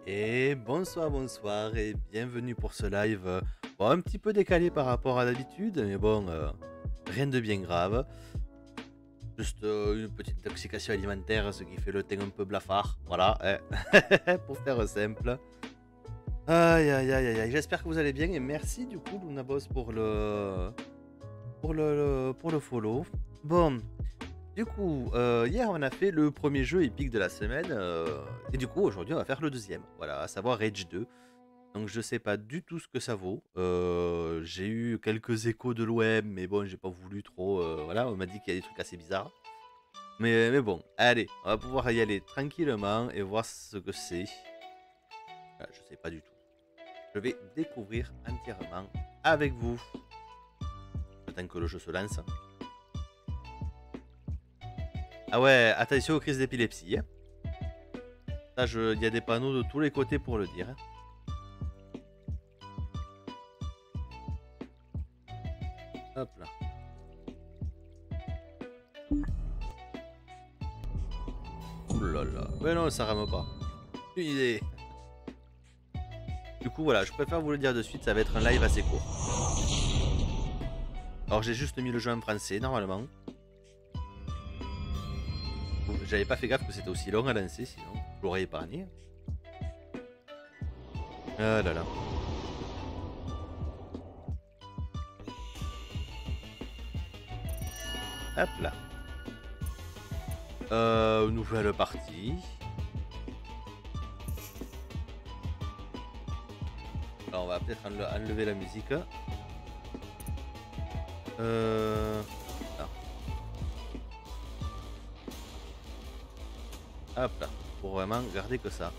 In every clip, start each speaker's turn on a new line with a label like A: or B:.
A: Et bonsoir, bonsoir et bienvenue pour ce live. Bon, un petit peu décalé par rapport à d'habitude, mais bon, rien de bien grave. Juste une petite intoxication alimentaire, ce qui fait le teint un peu blafard. Voilà, pour faire simple. Aïe aïe aïe aïe aïe, j'espère que vous allez bien et merci du coup Luna Boss pour le follow. Bon, du coup, hier on a fait le premier jeu épique de la semaine et du coup aujourd'hui on va faire le deuxième, voilà, à savoir Rage 2. Donc je sais pas du tout ce que ça vaut. J'ai eu quelques échos de l'OM, mais bon, j'ai pas voulu trop. Voilà, on m'a dit qu'il y a des trucs assez bizarres. Mais bon, allez, on va pouvoir y aller tranquillement et voir ce que c'est. Voilà, je sais pas du tout. Je vais découvrir entièrement avec vous. Attends que le jeu se lance. Ah ouais, attention aux crises d'épilepsie. Hein. Ça, il y a des panneaux de tous les côtés pour le dire. Hein. Hop là. Ouh là là. Mais non, ça rame pas. Une idée. Du coup, voilà, je préfère vous le dire de suite, ça va être un live assez court. Alors, j'ai juste mis le jeu en français, normalement. J'avais pas fait gaffe que c'était aussi long à lancer, sinon je l'aurais épargné. Ah là là. Hop là. Nouvelle partie. Alors on va peut-être enlever la musique. Là. Hop là. Pour vraiment garder que ça.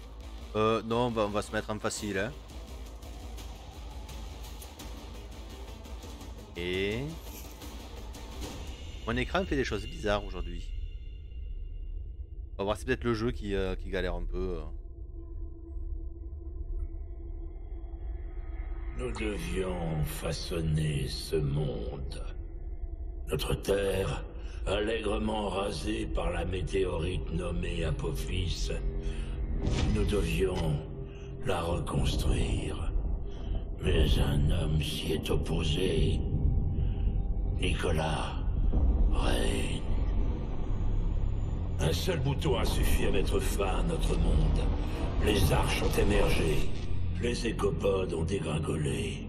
A: Non, on va se mettre en facile. Hein. Et... Mon écran fait des choses bizarres aujourd'hui. On va voir, c'est peut-être le jeu qui galère un peu.
B: Nous devions façonner ce monde. Notre terre, allègrement rasée par la météorite nommée Apophis, nous devions la reconstruire. Mais un homme s'y est opposé. Nicolas règne. Un seul bouton a suffi à mettre fin à notre monde. Les arches ont émergé. Les écopodes ont dégringolé.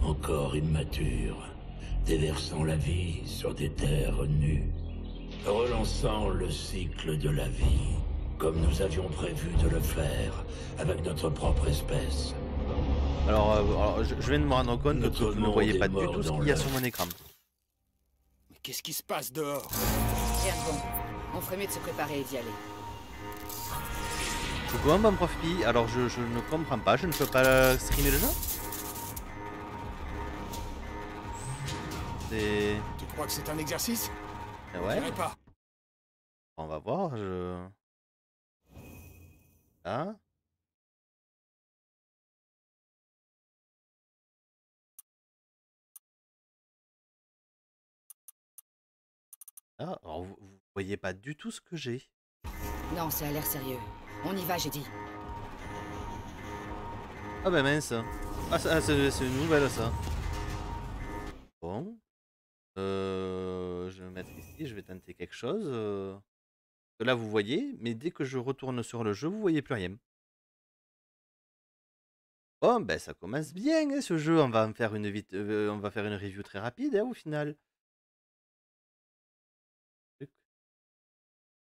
B: Encore immatures, déversant la vie sur des terres nues. Relançant le cycle de la vie, comme nous avions prévu de le faire avec notre propre espèce.
A: Alors, je viens de me rendre compte que vous ne voyez pas du tout ce qu'il y a sur mon écran.
C: Mais qu'est-ce qui se passe dehors?
D: Rien de bon. On ferait mieux de se préparer et d'y aller.
A: Coucou mon prof Pi, alors je ne comprends pas, je ne peux pas streamer le jeu. C'est...
C: Tu crois que c'est un exercice?
A: Ouais.
C: Je dirais pas.
A: On va voir, Hein? Ah, alors vous voyez pas du tout ce que j'ai.
D: Non, ça a l'air sérieux. On y va, j'ai dit.
A: Ah ben mince. Ah, c'est une nouvelle ça. Bon. Je vais me mettre ici, je vais tenter quelque chose. Là vous voyez, mais dès que je retourne sur le jeu, vous voyez plus rien. Bon ben ça commence bien hein, ce jeu, on va en faire on va faire une review très rapide hein, au final.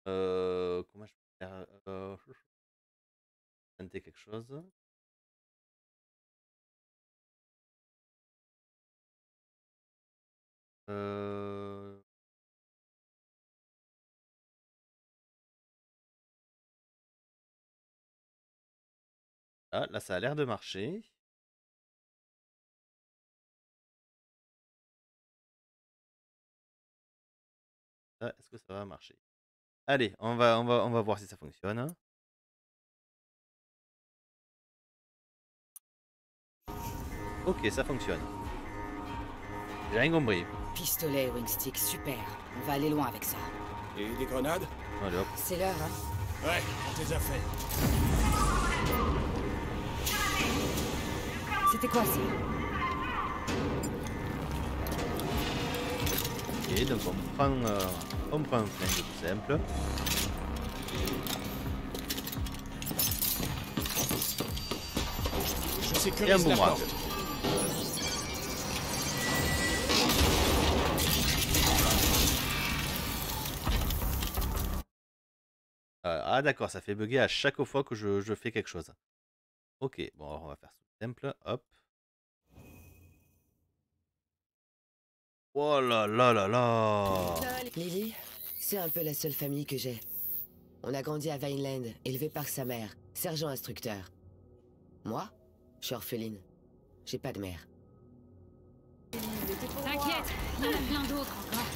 A: Comment je peux faire tenter quelque chose. Ah, là ça a l'air de marcher. Ah, est-ce que ça va marcher? Allez, on va voir si ça fonctionne. Ok, ça fonctionne. J'ai rien compris.
D: Pistolet, wingstick, super. On va aller loin avec ça.
C: Et des grenades?
A: Allez hop.
D: C'est l'heure, hein?
C: Ouais, on les a fait.
D: C'était quoi ça?
A: Ok, donc on prend un flingue tout simple.
C: Je
A: Et un
C: sécurise la
A: boomerang.
C: porte.
A: Ah d'accord, ça fait bugger à chaque fois que je fais quelque chose. Ok, bon alors on va faire ça simple, hop. Oh là là là là.
E: Lily, c'est un peu la seule famille que j'ai. On a grandi à Vineland, élevé par sa mère, sergent instructeur. Moi, je suis orpheline. J'ai pas de mère.
F: T'inquiète, il y en a plein d'autres encore.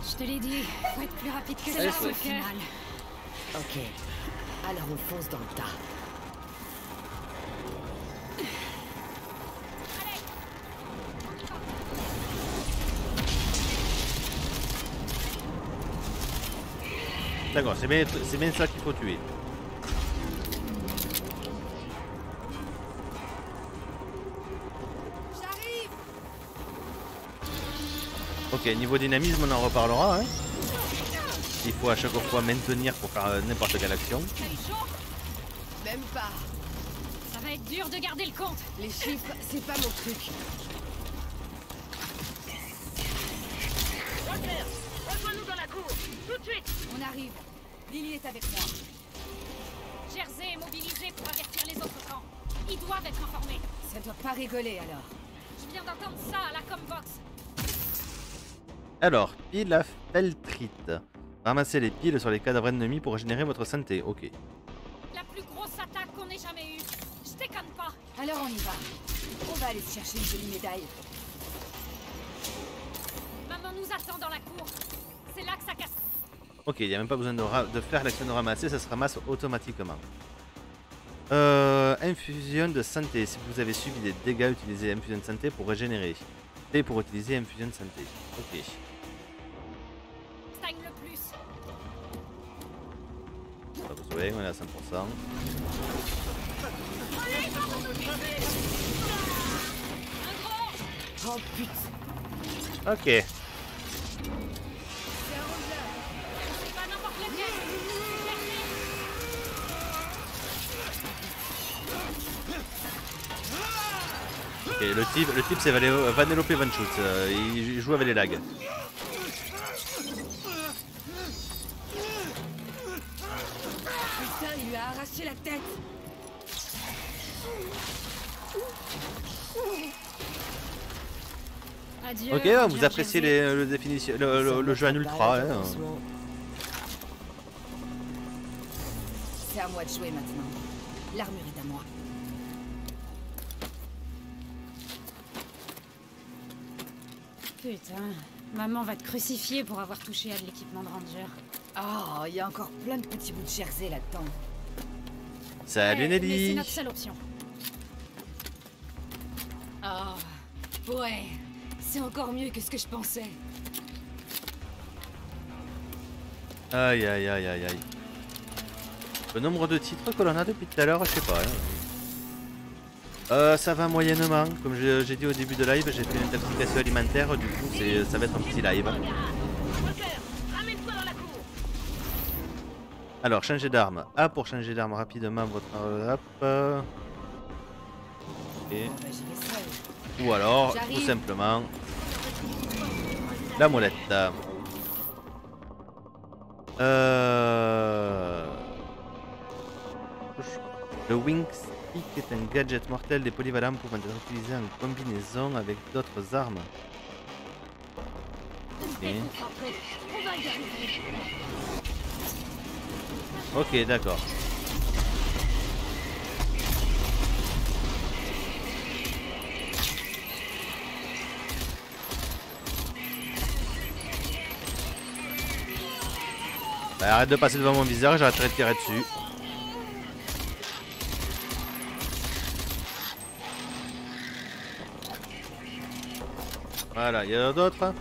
F: Je te l'ai dit, faut être plus rapide que
A: Allez,
F: ça au final.
E: Ok, alors on fonce dans le tas.
A: D'accord, c'est bien ça qu'il faut tuer. Ok, niveau dynamisme, on en reparlera. Hein. Il faut à chaque fois maintenir pour faire n'importe quelle action.
E: Même pas.
F: Ça va être dur de garder le compte.
E: Les chiffres, c'est pas mon truc.
F: Rejoins-nous dans la cour, tout de suite. On arrive. Lily est avec moi. Jersey est mobilisé pour avertir les autres camps. Ils doivent être informés.
D: Ça doit pas rigoler alors.
F: Je viens d'entendre ça à la Comvox.
A: Alors, pile à feltrite. Ramassez les piles sur les cadavres ennemis pour régénérer votre santé. Ok.
F: La plus grosse attaque qu'on ait jamais eue. Je déconne pas.
D: Alors on y va. On va aller se chercher une jolie médaille.
F: Maman nous attend dans la cour. C'est là que ça casse.
A: Ok, il n'y a même pas besoin de faire l'action de ramasser, ça se ramasse automatiquement. Infusion de santé. Si vous avez subi des dégâts, utilisez infusion de santé pour régénérer. Et pour utiliser infusion de santé. Ok.
F: Stagne le plus.
A: Pas besoin, on est à 100%.
E: Oh putain.
A: Ok.
F: C'est pas n'importe lequel.
A: Ok, le type c'est Vanellope Van Schutz. Il joue avec les lags.
D: Putain, il lui a arraché la tête.
F: Adieu.
A: Ok, vous appréciez le jeu en ultra. Hein.
D: C'est à moi de jouer maintenant. L'armure est à moi.
F: Putain, maman va te crucifier pour avoir touché à de l'équipement de ranger.
D: Oh, il y a encore plein de petits bouts de jersey là-dedans.
A: Salut
F: Mais c'est
A: Nelly.
F: notre seule option.
D: Oh, ouais. C'est encore mieux que ce que je pensais.
A: Aïe aïe aïe aïe aïe. Le nombre de titres que l'on a depuis tout à l'heure, je sais pas. Hein. Ça va moyennement. Comme j'ai dit au début de live, j'ai fait une intoxication alimentaire. Du coup, ça va être un petit live. Alors, changer d'arme. A pour changer d'arme rapidement votre. Hop. Ok.
D: Bah, j'y vais seule.
A: Ou alors, tout
D: J'arrive.
A: simplement, la molette. Le Wing Stick est un gadget mortel des polyvalents pouvant être utilisé en combinaison avec d'autres armes. Ok, ok, d'accord. Bah, arrête de passer devant mon viseur, j'arrêterai de tirer dessus. Voilà, il y en a d'autres.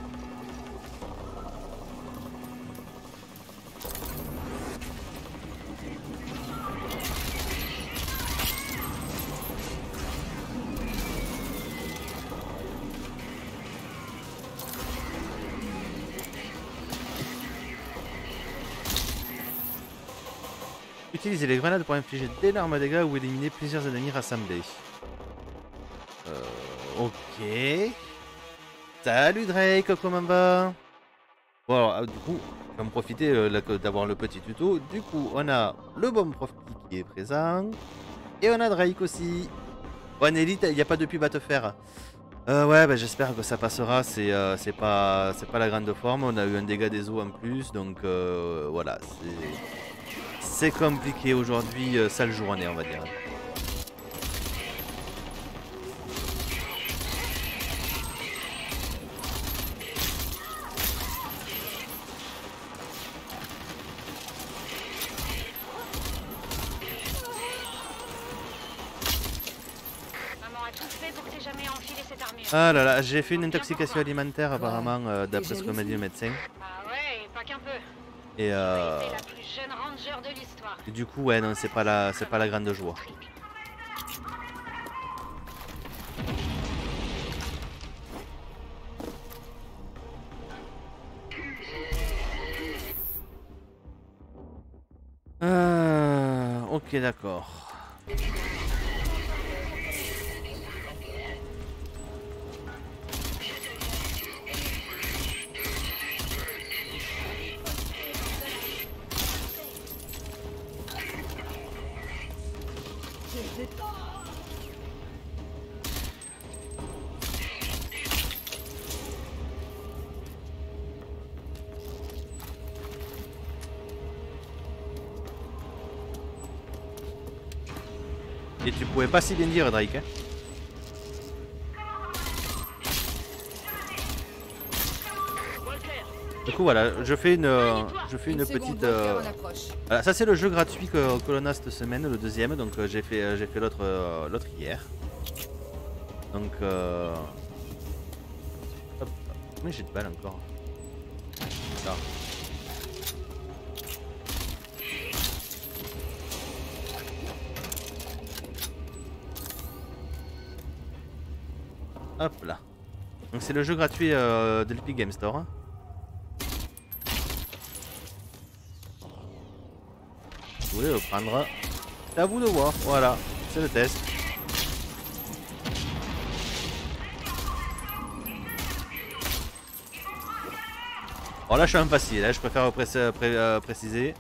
A: Utilisez les grenades pour infliger d'énormes dégâts ou éliminer plusieurs ennemis rassemblés. Ok. Salut Drake, comment va? Bon alors, du coup, on va me profiter d'avoir le petit tuto. Du coup, on a le bon prof qui est présent. Et on a Drake aussi. Bon, Nelly, il n'y a pas de pub à te faire. Ouais, bah, j'espère que ça passera. C'est pas la grande forme. On a eu un dégât des eaux en plus. Donc voilà, c'est compliqué aujourd'hui. Sale journée, on va dire. Ah là là, j'ai fait une intoxication alimentaire apparemment, d'après ce que m'a dit le médecin.
F: Ah ouais, pas qu'un peu.
A: Et,
F: C'est la plus jeune ranger de l'histoire.
A: et du coup, ouais, non, c'est pas la grande joie. Ok, d'accord. Et tu pouvais pas si bien dire, Drake. Hein. Du coup, voilà, je fais une petite. Voilà, ça c'est le jeu gratuit que l'on a cette semaine, le deuxième. Donc j'ai fait l'autre hier. Donc hop. Mais j'ai de balles encore. Là. Hop là. Donc c'est le jeu gratuit de l'Epic Game Store. Vous voulez le prendre? C'est à vous de voir. Voilà, c'est le test. Bon là je suis un facile, hein. Je préfère préciser.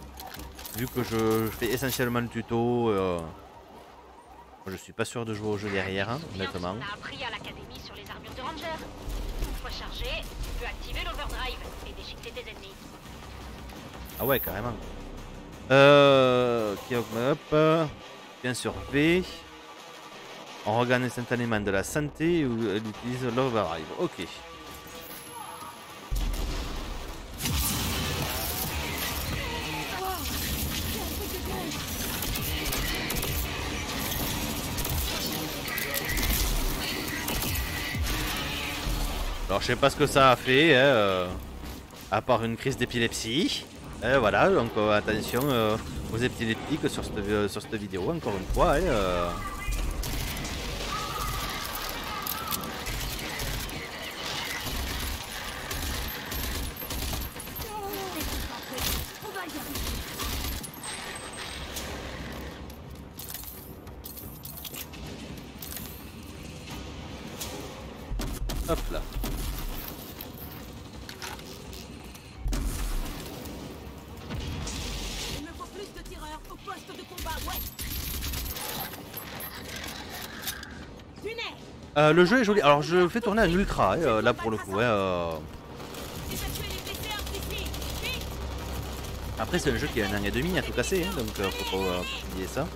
A: Vu que je fais essentiellement le tuto. Je suis pas sûr de jouer au jeu derrière, hein, honnêtement.
F: On a appris à l'académie sur les armures de Ranger. Une fois chargé, tu peux activer l'overdrive et déchiqueter tes ennemis.
A: Ah ouais, carrément. Ok, hop. Bien sûr, V. On regagne instantanément de la santé ou elle utilise l'overdrive. Ok. Alors je sais pas ce que ça a fait, hein, à part une crise d'épilepsie. Voilà, donc attention aux épileptiques sur cette vidéo, encore une fois. Hein, Hop là.
F: Il me faut plus de tireurs au poste de combat, ouais.
A: Le jeu est joli. Alors je fais tourner un ultra hein, là pour le coup. Hein, Après c'est un jeu qui a un an et demi à tout casser, hein, donc faut pas oublier ça.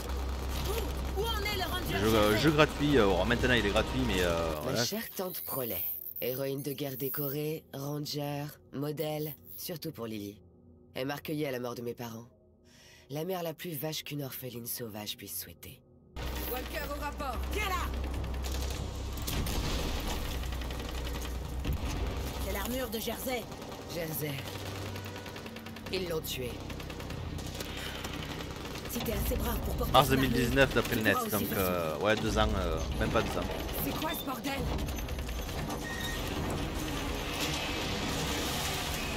A: Jeu gratuit, maintenant il est gratuit mais
E: Ma
A: voilà.
E: chère tante Prolet, héroïne de guerre décorée, ranger, modèle, surtout pour Lily. Elle m'a recueillie à la mort de mes parents. La mère la plus vache qu'une orpheline sauvage puisse souhaiter.
D: Walker au rapport.
F: Viens là. C'est l'armure de Jersey.
E: Jersey. Ils l'ont tué.
F: Si t'es assez brave pour porter
A: Mars
F: son armure,
A: 2019 d'après le net,
F: tu pourras
A: donc
F: aussi
A: ouais 2 ans, même pas 2 ans.
F: C'est quoi ce bordel?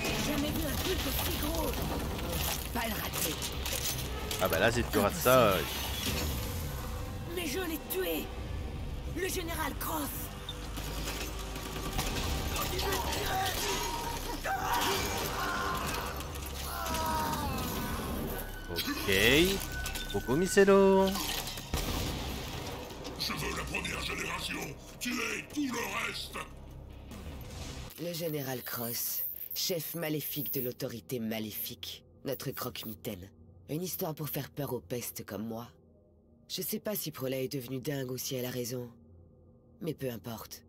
F: J'ai jamais vu un truc aussi gros.
E: Pas le rater.
A: Ah bah là si tu rates ça...
F: Mais je l'ai tué. Le général Cross.
A: Ok. Coucou Micelo.
B: Je veux la première génération. Tuez tout le reste.
E: Le général Cross, chef maléfique de l'autorité maléfique. Notre croque-mitaine. Une histoire pour faire peur aux pestes comme moi. Je sais pas si Prolay est devenu dingue ou si elle a raison. Mais peu importe.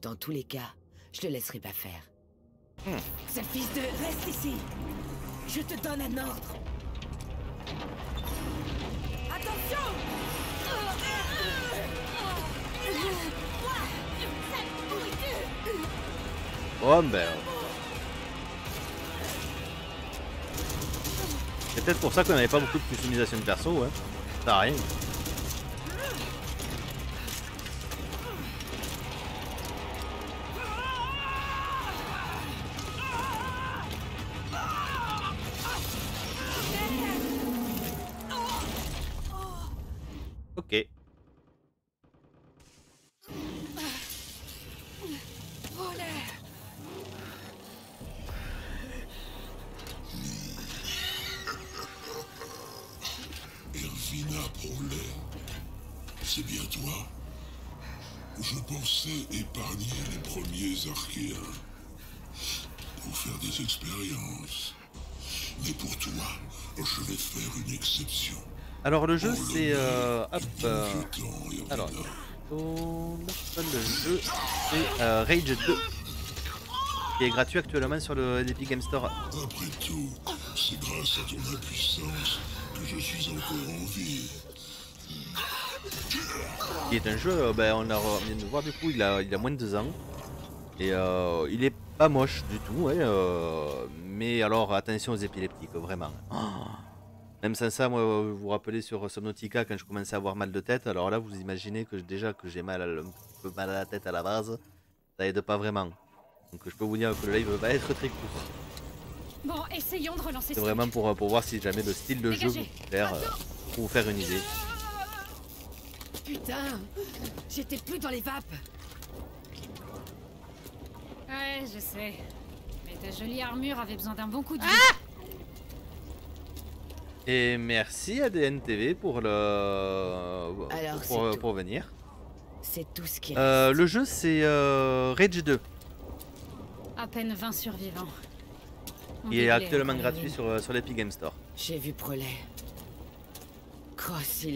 E: Dans tous les cas, je le laisserai pas faire.
F: Ce fils de... Reste ici. Je te donne un ordre. Attention.
A: Oh ben... C'est peut-être pour ça qu'on n'avait pas beaucoup de customisation de perso, ouais. Ça sert à rien. Ok.
B: Ervina Prolay, c'est bien toi? Je pensais épargner les premiers Archéens pour faire des expériences. Mais pour toi, je vais faire une exception.
A: Alors le jeu c'est... alors... le jeu c'est Rage 2. Qui est gratuit actuellement sur le Epic Game Store.
B: Après tout, c'est grâce à ton impuissance que je suis encore en vie.
A: Qui est un jeu, on vient de voir du coup, il a moins de 2 ans. Et il est pas moche du tout, ouais, mais alors attention aux épileptiques, vraiment. Oh, même sans ça, moi, vous vous rappelez sur Subnautica quand je commençais à avoir mal de tête, alors là vous imaginez que déjà que j'ai un peu mal à la tête à la base, ça aide pas vraiment. Donc je peux vous dire que le live va être très court.
F: Bon, essayons de relancer.
A: C'est vraiment pour voir si jamais le style de jeu vous plaire, pour vous faire une idée.
E: Putain, j'étais plus dans les vapes.
F: Ouais, je sais. Mais ta jolie armure avait besoin d'un bon coup de vie.
A: Et merci à DNTV pour pour venir.
E: C'est tout ce qui reste.
A: Le jeu c'est Rage 2.
F: À peine 20 survivants.
A: Il est actuellement gratuit sur l'Epic Game Store.
E: J'ai vu Prolay. Cross,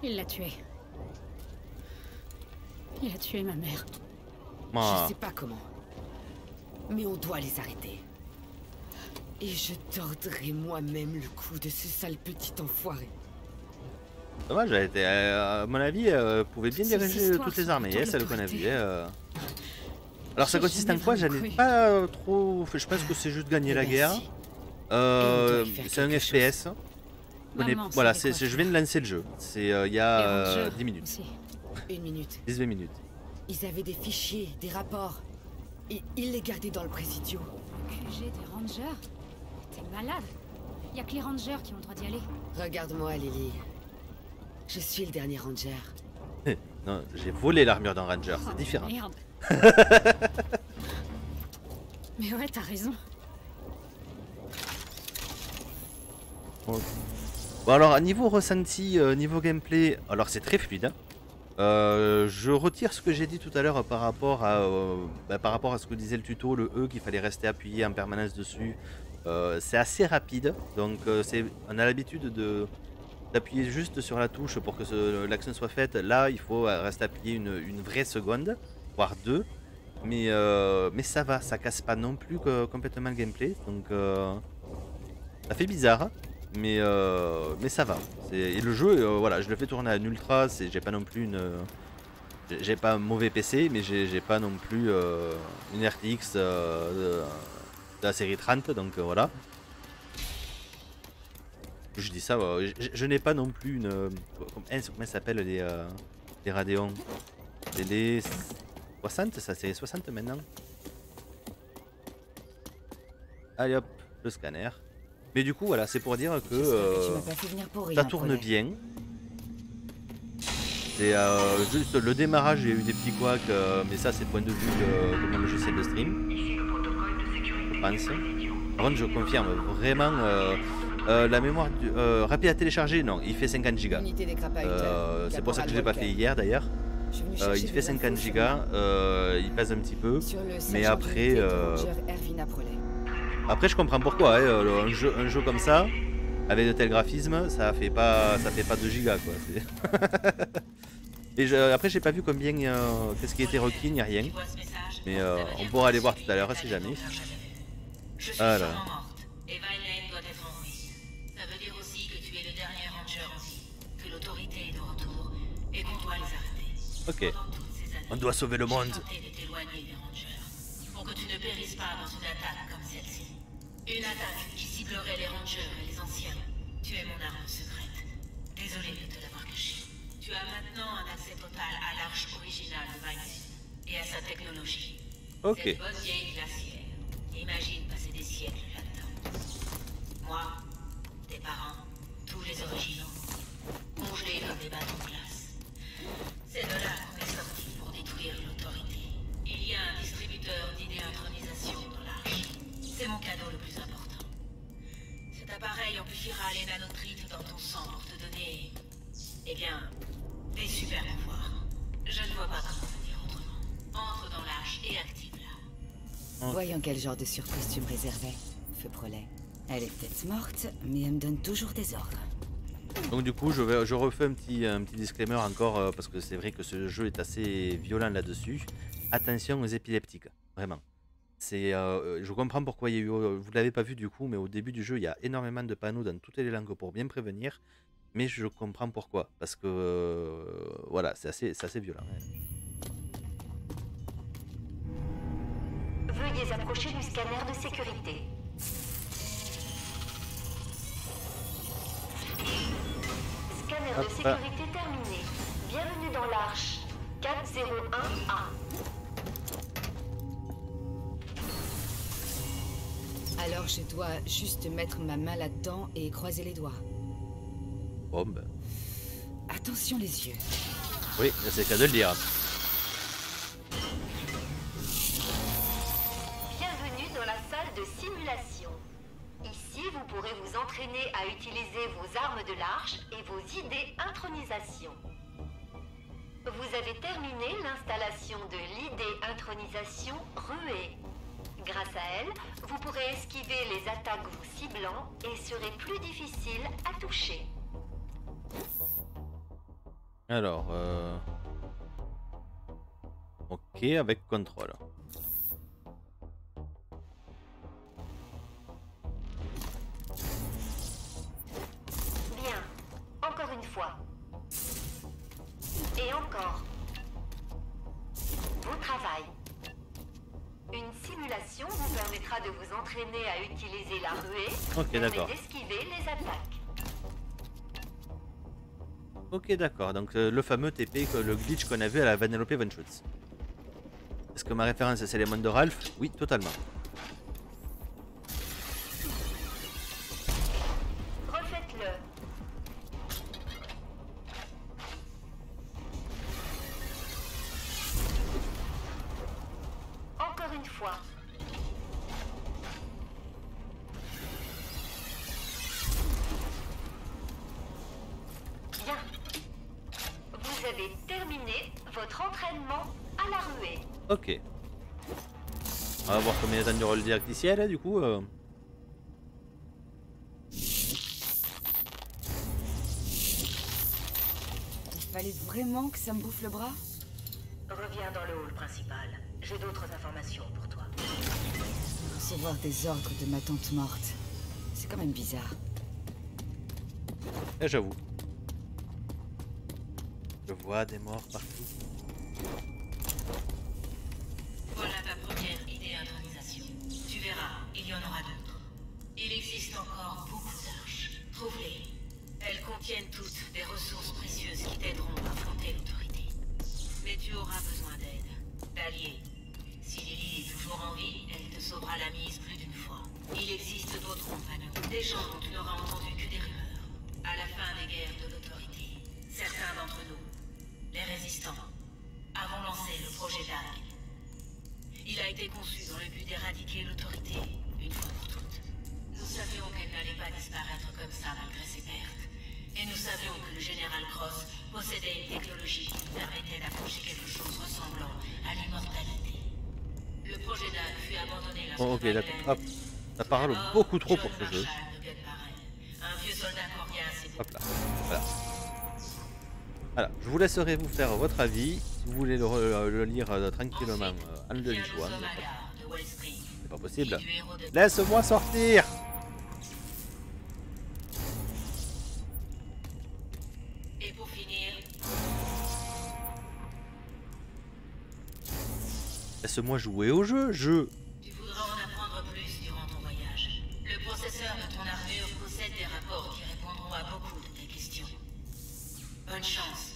F: il l'a tué. Il a tué ma mère.
E: Je sais pas comment. Mais on doit les arrêter. Et je tordrai moi-même le cou de ce sale petit enfoiré.
A: Dommage, elle était, à mon avis, pouvait bien diriger toutes les armées, c'est celle qu'on a vu. Alors ça consiste en quoi? J'en ai pas trop... Je pense que c'est juste gagner la guerre. C'est un FPS. Voilà, je viens de lancer le jeu. C'est il y a 10 minutes.
E: 1 minute.
A: 18 minutes.
E: Ils avaient des fichiers, des rapports. Et ils les gardaient dans le Présidio.
F: QG des rangers? T'es malade? Y a que les rangers qui ont le droit d'y aller.
E: Regarde-moi, Lily. Je suis le dernier ranger.
A: Non, j'ai volé l'armure d'un ranger, c'est différent.
F: Merde. Mais ouais, t'as raison.
A: Bon alors, niveau ressenti, niveau gameplay, alors c'est très fluide. Hein. Je retire ce que j'ai dit tout à l'heure par rapport à ce que disait le tuto, le E, qu'il fallait rester appuyé en permanence dessus. C'est assez rapide, donc on a l'habitude d'appuyer juste sur la touche pour que l'action soit faite. Là, il faut rester appuyé une vraie seconde, voire 2. Mais ça va, ça casse pas non plus complètement le gameplay. Donc ça fait bizarre, mais ça va. Et le jeu, voilà, je le fais tourner à un ultra. J'ai pas non plus j'ai pas un mauvais PC, mais j'ai pas non plus une RTX de la série 30, donc voilà. Je dis ça, je n'ai pas non plus comment ça s'appelle les Radeon? Les 60, ça c'est 60 maintenant. Allez hop, le scanner. Mais du coup, voilà, c'est pour dire que
E: Tu m'as pas fait venir pour rien,
A: ça tourne
E: Prolet.
A: bien. C'est juste le démarrage, j'ai eu des petits couacs, mais ça c'est point de vue de mon logiciel de stream. Je pense. Par contre, je confirme vraiment la mémoire rapide à télécharger, non, il fait 50 Go.
E: Unité des crapahuteurs.
A: C'est pour ça que je l'ai pas fait hier d'ailleurs.
E: Je suis venu chercher
A: Il fait
E: des
A: 50
E: infos
A: Go, il pèse un petit peu.
E: sur le
A: Mais
E: sergent
A: après,
E: d'unité de Ranger Erwin Prolet.
A: Après je comprends pourquoi, hein, un jeu comme ça, avec de tels graphismes, ça fait pas 2 gigas quoi. Et après j'ai pas vu combien, qu'est-ce qui était requis, ni rien. Mais on pourra aller voir tout à l'heure si jamais. Alors.
G: Et Vineland doit être en ruine. Ça veut dire aussi que tu es le dernier ranger en vie, que l'autorité est de retour et qu'on doit les arrêter.
A: Ok.
G: Pendant toutes ces années,
A: On doit sauver le monde.
G: j'ai tenté de t'éloigner des rangers pour que tu ne périsses pas dans une attaque comme celle-ci. Une attaque qui ciblerait les rangers et les anciens. Tu es mon arme secrète. Désolé de te l'avoir caché. Tu as maintenant un accès total à l'arche originale de Vineland et à sa technologie.
A: Ok.
G: Cette bonne vieille glacière. Imagine passer des siècles là-dedans. Moi, tes parents, tous les originaux, congelés comme des bâtons de glace. C'est de là qu'on est sorti pour détruire l'autorité. Il y a un distributeur d'idées intronisation dans l'arche. C'est mon cadeau le plus important. Cet appareil amplifiera les nanotrites dans ton sang pour te donner, eh bien, des super pouvoirs. Je ne vois pas comment te dire autrement. Entre dans l'arche et active-la.
E: Voyons quel genre de surprise tu me réservais, Feu Prolet. Elle est peut-être morte, mais elle me donne toujours des ordres.
A: Donc du coup je refais un petit disclaimer encore parce que c'est vrai que ce jeu est assez violent là-dessus. Attention aux épileptiques, vraiment. Je comprends pourquoi il y a eu, vous l'avez pas vu du coup, mais au début du jeu il y a énormément de panneaux dans toutes les langues pour bien prévenir. Mais je comprends pourquoi, parce que voilà, c'est assez violent. Ouais.
H: Veuillez approcher du scanner de sécurité. Scanner de sécurité terminé. Bienvenue dans l'arche 401A.
E: Alors je dois juste mettre ma main là-dedans et croiser les doigts.
A: Bon ben,
E: Attention les yeux.
A: oui, c'est le cas de le dire.
H: Bienvenue dans la salle de simulation. Ici, vous pourrez vous entraîner à utiliser vos armes de l'arche et vos idées intronisation. Vous avez terminé l'installation de l'idée intronisation ruée. Grâce à elle, vous pourrez esquiver les attaques vous ciblant et serez plus difficile à toucher.
A: Alors, ok, avec contrôle.
H: Bien. Encore une fois. Et encore. Bon travail. Une simulation vous permettra de vous entraîner à utiliser la ruée
A: Ok, d'accord.
H: et d'esquiver les attaques.
A: Ok, d'accord, donc le fameux TP, le glitch qu'on a vu à la Vanellope Von Schutz. Est-ce que ma référence c'est les mondes de Ralph? Oui, totalement.
H: Refaites-le. Encore une fois. Bien. Vous avez terminé votre entraînement à la ruée.
A: Ok. On va voir combien il y a de rôle direct ici, là, du coup.
E: Il fallait vraiment que ça me bouffe le bras?
G: Reviens dans le hall principal. J'ai d'autres informations pour toi.
E: Recevoir des ordres de ma tante morte. C'est quand même bizarre.
A: Et j'avoue. Je vois des morts partout.
G: Voilà ta première idée intronisation. Tu verras, il y en aura d'autres. Il existe encore beaucoup d'arches. Trouve-les. Elles contiennent toutes des ressources précieuses qui t'aideront à affronter l'autorité. Mais tu auras besoin d'aide, d'alliés. Si Lily est toujours en vie, elle te sauvera la mise plus d'une fois. Il Des gens dont tu n'auras entendu que des rumeurs. À la fin des guerres de l'autorité, certains d'entre nous, les résistants, avons lancé le projet DAG. Il a été conçu dans le but d'éradiquer l'autorité, une fois pour toutes. Nous savions qu'elle n'allait pas disparaître comme ça malgré ses pertes. Et nous savions que le général Cross possédait une technologie qui lui permettait d'approcher quelque chose ressemblant à l'immortalité. Le projet DAG fut abandonné lorsque
A: Oh, ok, d'accord. Hop. Ça parle beaucoup trop pour ce jeu.
G: Un vieux soldat coriace et...
A: Hop là. Voilà. Voilà. Je vous laisserai vous faire votre avis. Si vous voulez le lire tranquillement, en le jouant. C'est pas possible. Laisse-moi sortir!
G: Et pour finir,
A: laisse-moi jouer au jeu,
G: tu voudras en apprendre plus durant ton voyage. Le processeur de ton armure possède des rapports qui répondront à beaucoup de tes questions. Bonne chance,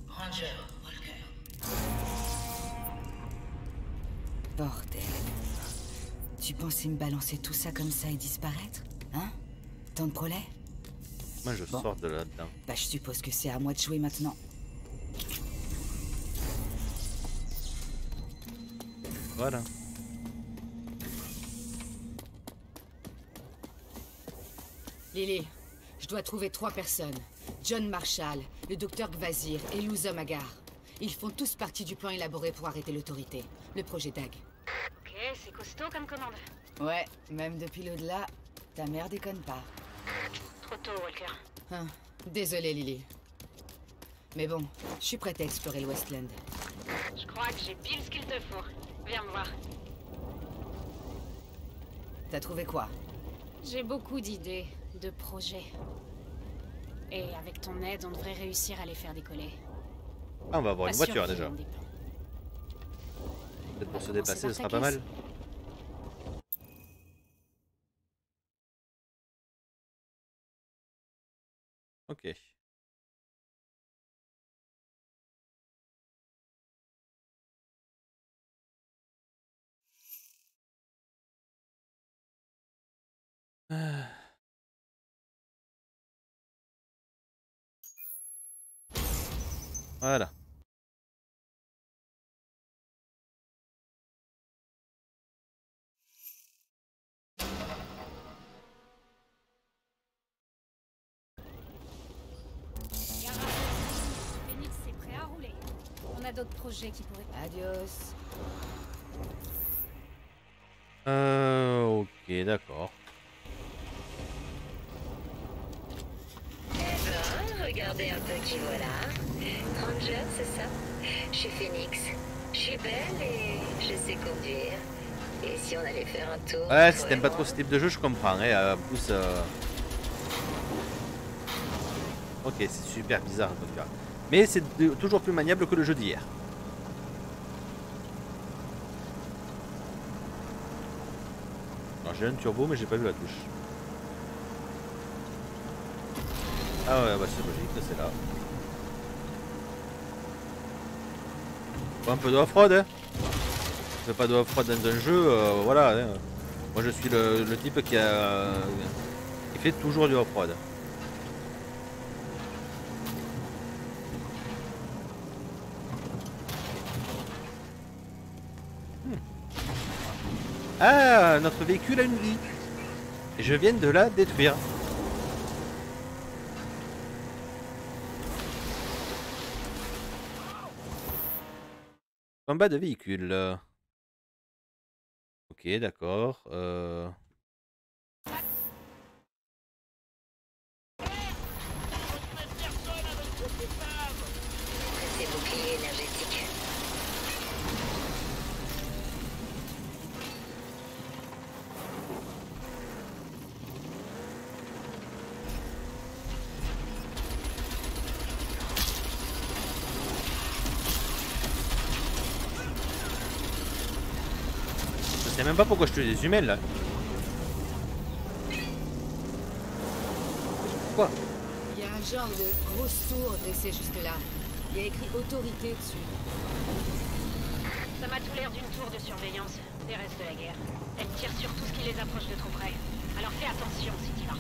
G: Ranger Walker.
D: Bordel. Tu pensais me balancer tout ça comme ça et disparaître? Hein? Tant de prolets?
A: Moi je sors de là-dedans.
D: Bah je suppose que c'est à moi de jouer maintenant.
A: Voilà.
D: Lily, je dois trouver 3 personnes. John Marshall, le docteur Gvazir et Louzom Agar. Ils font tous partie du plan élaboré pour arrêter l'autorité, le projet DAG.
F: Ok, c'est costaud comme commande.
D: Ouais, même depuis l'au-delà, ta mère déconne pas.
F: Trop tôt, Walker.
D: Hein, désolé Lily. Mais bon, je suis prête à explorer le Westland.
F: Je crois que j'ai pile ce qu'il te faut. Viens me voir.
D: T'as trouvé quoi?
F: J'ai beaucoup d'idées, de projets. Et avec ton aide, on devrait réussir à les faire décoller.
A: Ah, on va avoir
F: Pas
A: une
F: sûr
A: voiture
F: qu'ils
A: déjà.
F: ont des plans.
A: Peut-être pour se
F: commencer
A: déplacer,
F: par
A: ce
F: ta
A: sera pas
F: caisse.
A: mal. Ok. Ah. Voilà.
F: Phoenix est prêt à rouler. On a d'autres projets qui pourraient...
D: Adios.
A: Ok, d'accord.
H: Regardez un peu qui voilà. Ranger, c'est ça? Je suis Phoenix. Je suis belle et je sais conduire. Et si on allait faire un tour...
A: Ouais, si t'aimes pas trop ce type de jeu, je comprends. En plus, ok, c'est super bizarre en tout cas. Mais c'est toujours plus maniable que le jeu d'hier. Alors j'ai un turbo, mais j'ai pas vu la touche. Ah ouais, bah c'est logique, c'est là. Faut un peu de off-road, hein. Je fais pas de off-road dans un jeu, voilà. Hein. Moi je suis le type qui fait toujours du off-road. Ah, notre véhicule a une vie. Et je viens de la détruire. Combat de véhicule. Ok, d'accord.
H: C'est bouclier énergétique.
A: Je sais même pas pourquoi je tue des humains là. Quoi?
D: Il y a un genre de grosse tour dressée juste là. Il y a écrit autorité dessus.
F: Ça m'a tout l'air d'une tour de surveillance. Des restes de la guerre. Elles tirent sur tout ce qui les approche de trop près. Alors fais attention si tu vas.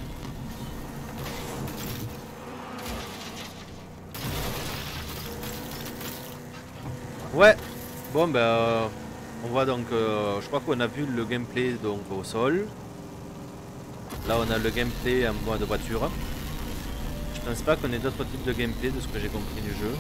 A: Ouais, bon ben on voit donc, je crois qu'on a vu le gameplay donc au sol. Là on a le gameplay en mode voiture. Je pense pas qu'on ait d'autres types de gameplay de ce que j'ai compris du jeu.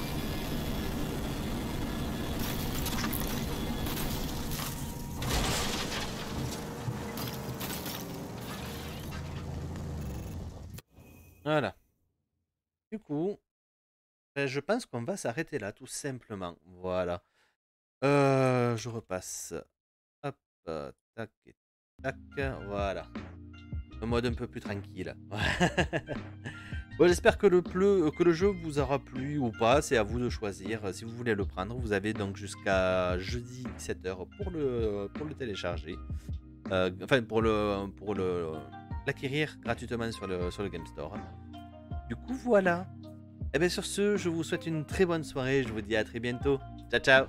A: Voilà. Du coup, je pense qu'on va s'arrêter là tout simplement. Voilà. Je repasse. Hop, tac et tac. Voilà. Un mode un peu plus tranquille. Bon, j'espère que le jeu vous aura plu ou pas. C'est à vous de choisir si vous voulez le prendre. Vous avez donc jusqu'à jeudi 17h pour le télécharger. Enfin, pour l'acquérir gratuitement sur le Game Store. Du coup, voilà. Et bien sur ce, je vous souhaite une très bonne soirée. Je vous dis à très bientôt. Ciao, ciao.